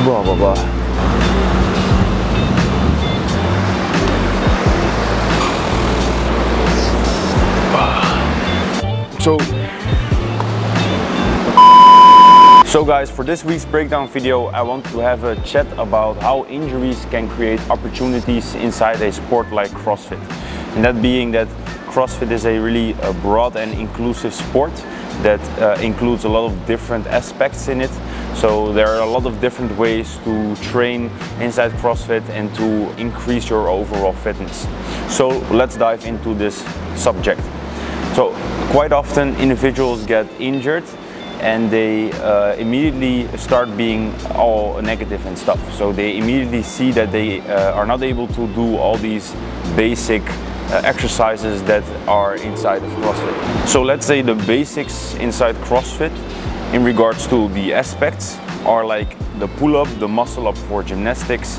Blah, blah, blah. So guys, for this week's breakdown video, I want to have a chat about how injuries can create opportunities inside a sport like CrossFit. And that being that CrossFit is a really broad and inclusive sport that includes a lot of different aspects in it. So there are a lot of different ways to train inside CrossFit and to increase your overall fitness. So let's dive into this subject. So quite often individuals get injured and they immediately start being all negative and stuff. So they immediately see that they are not able to do all these basic exercises that are inside of CrossFit. So let's say the basics inside CrossFit in regards to the aspects are like the pull-up, the muscle-up for gymnastics,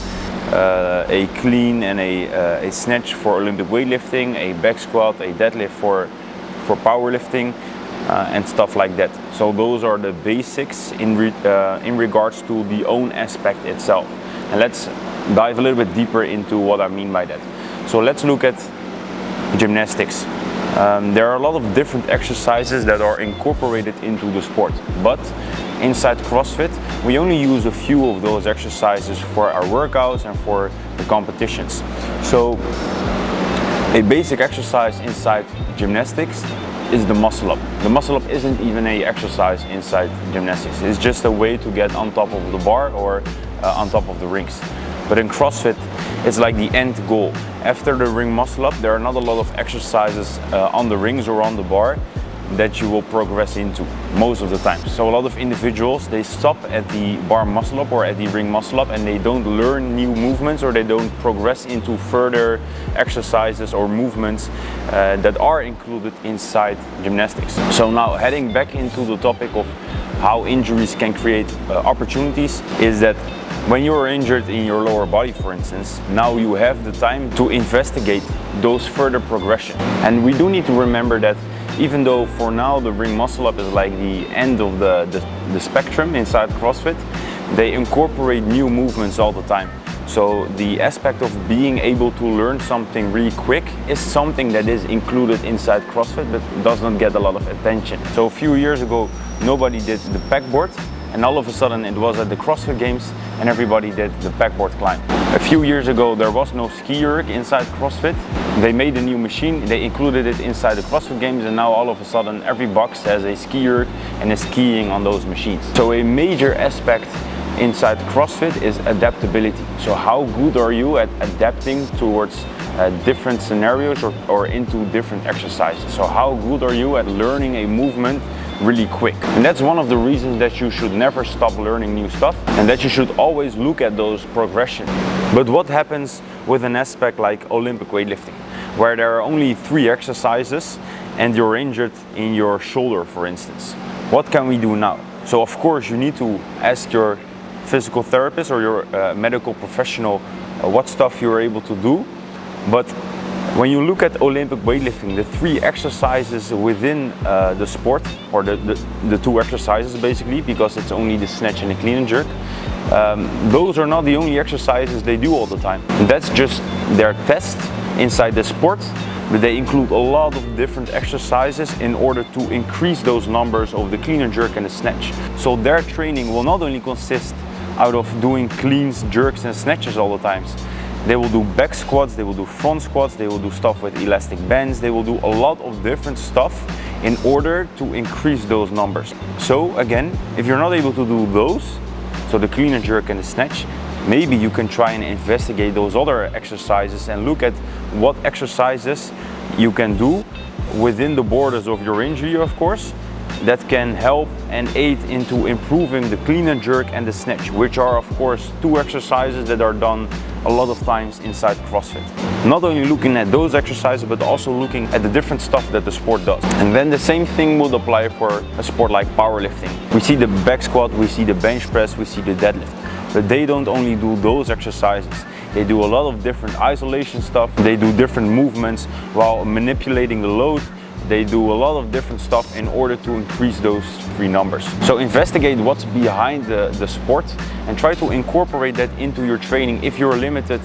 a clean and a snatch for Olympic weightlifting, a back squat, a deadlift for powerlifting, and stuff like that. So those are the basics in regards to the own aspect itself. And let's dive a little bit deeper into what I mean by that. So let's look at gymnastics. There are a lot of different exercises that are incorporated into the sport, but inside CrossFit we only use a few of those exercises for our workouts and for the competitions. So a basic exercise inside gymnastics is the muscle up. The muscle up isn't even an exercise inside gymnastics. It's just a way to get on top of the bar or on top of the rings. But in CrossFit, it's like the end goal. After the ring muscle up, there are not a lot of exercises on the rings or on the bar that you will progress into most of the time. So a lot of individuals, they stop at the bar muscle up or at the ring muscle up and they don't learn new movements or they don't progress into further exercises or movements that are included inside gymnastics. So now heading back into the topic of how injuries can create opportunities is that when you're injured in your lower body, for instance, now you have the time to investigate those further progression. And we do need to remember that even though for now the ring muscle up is like the end of the spectrum inside CrossFit, they incorporate new movements all the time. So the aspect of being able to learn something really quick is something that is included inside CrossFit but does not get a lot of attention. So a few years ago nobody did the pegboard, and all of a sudden it was at the CrossFit Games and everybody did the pegboard climb. A few years ago there was no ski erg inside CrossFit. They made a new machine, they included it inside the CrossFit Games, and now all of a sudden every box has a ski erg and is skiing on those machines. So a major aspect inside CrossFit is adaptability. So how good are you at adapting towards different scenarios or into different exercises? So how good are you at learning a movement really quick? And that's one of the reasons that you should never stop learning new stuff and that you should always look at those progression. But what happens with an aspect like Olympic weightlifting, where there are only 3 exercises and you're injured in your shoulder, for instance? What can we do now? So of course you need to ask your physical therapist or your medical professional what stuff you're able to do. But when you look at Olympic weightlifting, the 3 exercises within the sport, or the 2 exercises basically, because it's only the snatch and the clean and jerk, those are not the only exercises they do all the time. That's just their test inside the sport, but they include a lot of different exercises in order to increase those numbers of the clean and jerk and the snatch. So their training will not only consist out of doing cleans, jerks and snatches all the times. They will do back squats, they will do front squats, they will do stuff with elastic bands, they will do a lot of different stuff in order to increase those numbers. So again, if you're not able to do those, so the clean and jerk and the snatch, maybe you can try and investigate those other exercises and look at what exercises you can do within the borders of your injury, of course, that can help and aid into improving the clean and jerk and the snatch, which are of course 2 exercises that are done a lot of times inside CrossFit. Not only looking at those exercises, but also looking at the different stuff that the sport does. And then the same thing would apply for a sport like powerlifting. We see the back squat, we see the bench press, we see the deadlift. But they don't only do those exercises. They do a lot of different isolation stuff. They do different movements while manipulating the load, they do a lot of different stuff in order to increase those 3 numbers. So investigate what's behind the sport and try to incorporate that into your training if you're limited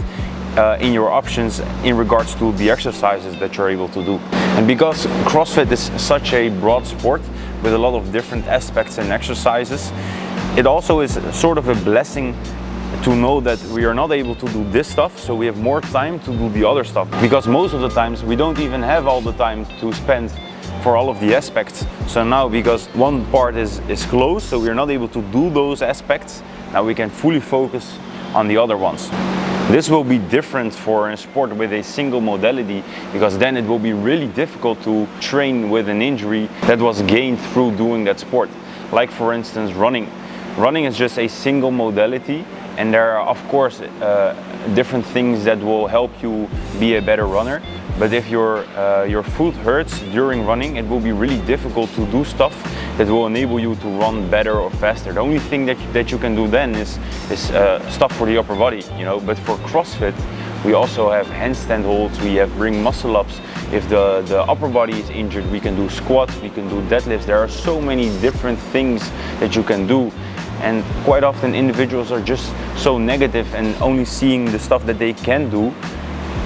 in your options in regards to the exercises that you're able to do. And because CrossFit is such a broad sport with a lot of different aspects and exercises, it also is sort of a blessing to know that we are not able to do this stuff, so we have more time to do the other stuff, because most of the times we don't even have all the time to spend for all of the aspects. So now, because one part is closed, so we're not able to do those aspects, now we can fully focus on the other ones. This will be different for a sport with a single modality, because then it will be really difficult to train with an injury that was gained through doing that sport. Like for instance running. Running is just a single modality, and there are of course different things that will help you be a better runner. But if your foot hurts during running, it will be really difficult to do stuff that will enable you to run better or faster. The only thing that you can do then is stuff for the upper body, you know. But for CrossFit, we also have handstand holds, we have ring muscle ups. If the upper body is injured, we can do squats, we can do deadlifts. There are so many different things that you can do. And quite often individuals are just so negative and only seeing the stuff that they can do,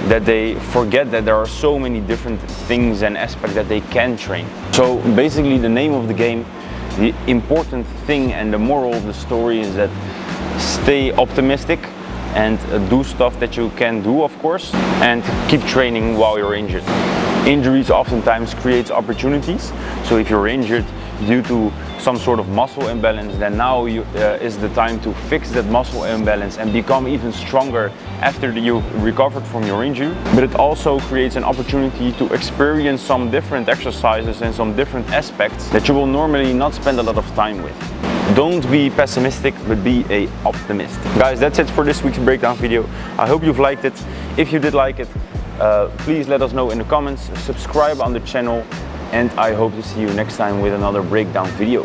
that they forget that there are so many different things and aspects that they can train. So basically the name of the game, the important thing and the moral of the story is that stay optimistic and do stuff that you can do, of course, and keep training while you're injured. Injuries oftentimes create opportunities. So if you're injured due to some sort of muscle imbalance, then now is the time to fix that muscle imbalance and become even stronger after you've recovered from your injury. But it also creates an opportunity to experience some different exercises and some different aspects that you will normally not spend a lot of time with. Don't be pessimistic, but be an optimist. Guys, that's it for this week's breakdown video. I hope you've liked it. If you did like it, please let us know in the comments, subscribe on the channel, and I hope to see you next time with another breakdown video.